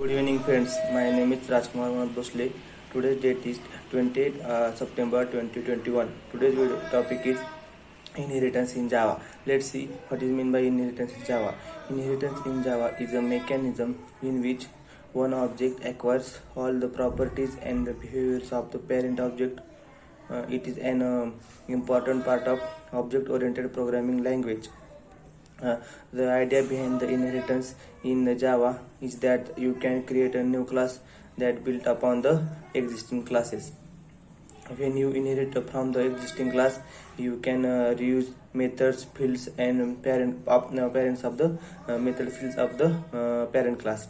Good evening, friends. My name is Rajkumar Manat Bosle. Today's date is 28 September 2021. Today's video topic is inheritance in Java. Let's see what is meant by inheritance in Java. Inheritance in Java is a mechanism in which one object acquires all the properties and the behaviors of the parent object. It is an important part of object-oriented programming language. The idea behind the inheritance in the Java is that you can create a new class that built upon the existing classes. When you inherit from the existing class, you can reuse methods, fields, and parents of the method fields of the parent class.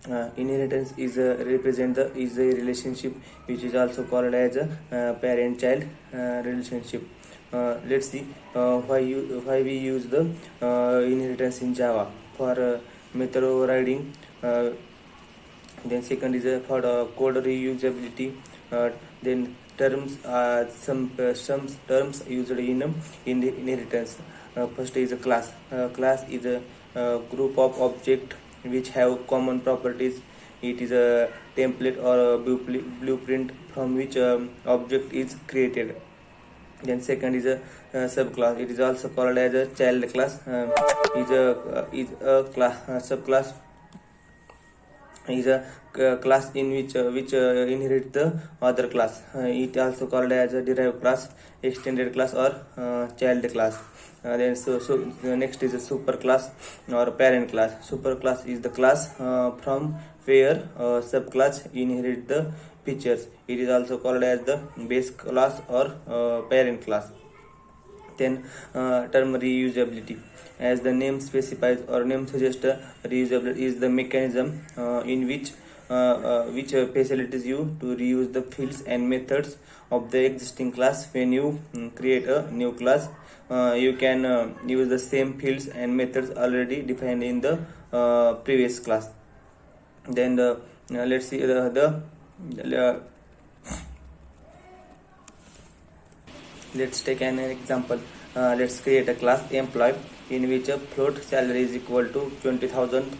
Inheritance is a relationship which is also called as a parent-child relationship. Let's see why we use the inheritance in Java for method overriding. Then second is for code reusability. Then terms some terms used in the inheritance. First is a class. Class is a group of objects which have common properties. It is a template or a blueprint from which object is created. Then second is a subclass. It is also called as a child class. Is a class subclass is a class in which inherit the other class. It also called as a derived class, extended class, or child class. Then the next is a super class or parent class. Super class is the class from where subclass inherit the features. It is also called as the base class or parent class. Then term reusability. As the name specifies or name suggests, reusability is the mechanism in which facilitates you to reuse the fields and methods of the existing class. When you create a new class, you can use the same fields and methods already defined in the previous class. Then let's see let's take an example. Let's create a class employee in which a float salary is equal to 20,000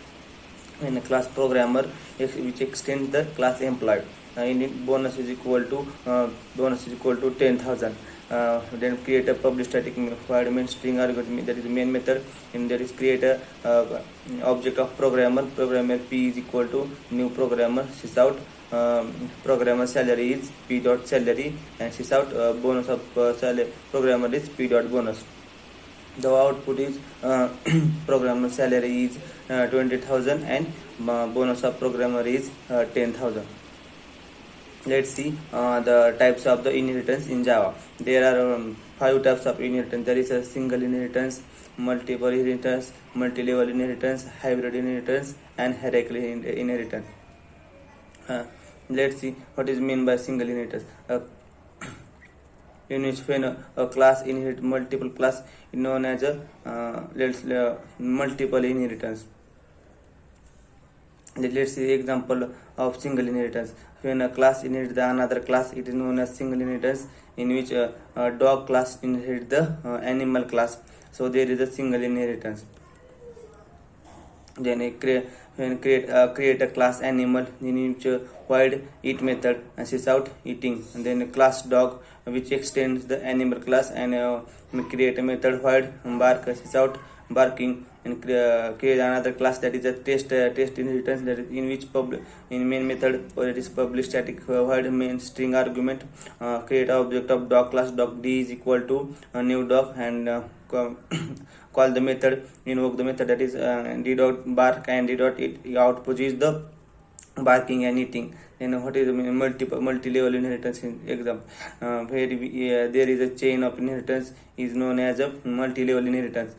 in a class programmer which extends the class employee. In bonus is equal to 10,000. Then create a public static void main string argument, that is the main method, and that is create a object of programmer p is equal to new programmer sysout. Programmer salary is p dot salary, and sysout bonus of salary programmer is p dot bonus. The output is programmer salary is 20,000 and bonus of programmer is 10,000. Let's see the types of the inheritance in Java. There are 5 types of inheritance. There is a single inheritance, multiple inheritance, multi-level inheritance, hybrid inheritance, and hierarchical inheritance. Let's see what is meant by single inheritance. In which when a class inherits multiple class is known as a multiple inheritance. Let's see example of single inheritance. When a class inherits another class, it is known as single inheritance, in which a dog class inherits the animal class. So there is a single inheritance. Then create a class animal in which void eat method and sysout eating, and then a class dog which extends the animal class, and create a method void bark sysout barking, and create another class that is a test inheritance, that is in which in main method it is public static void main string argument. Create an object of dog class dog d is equal to a new dog, and call the method, invoke the method, that is d dot bark, and d dot it output is the barking and eating. Then what is the multi-level inheritance in example, where there is a chain of inheritance is known as a multi-level inheritance.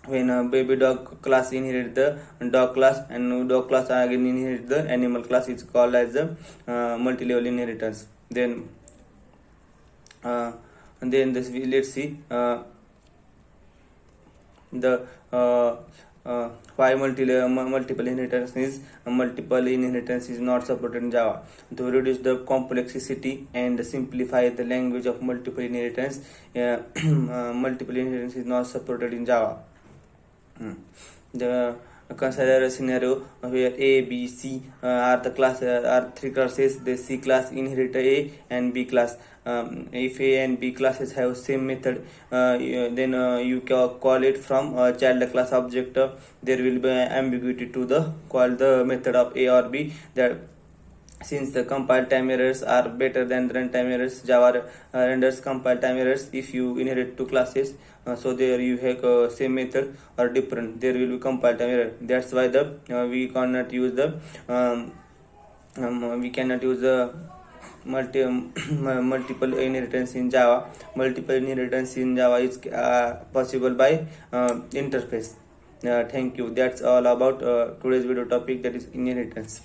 When a baby dog class inherit the dog class, and dog class again inherit the animal class, it's called as a multi-level inheritance. Then let's see the why multiple inheritance is not supported in Java. To reduce the complexity and simplify the language of multiple inheritance, multiple inheritance is not supported in Java. The consider a scenario where A, B, C are three classes. The C class inherit A and B class. If A and B classes have same method, then you call it from child class object. There will be ambiguity to the call the method of A or B. That since the compile time errors are better than runtime errors, Java renders compile time errors if you inherit two classes. So there you have same method or different. There will be compile time error. That's why we cannot use the multiple inheritance in Java. Multiple inheritance in Java is possible by interface. Thank you. That's all about today's video topic, that is inheritance.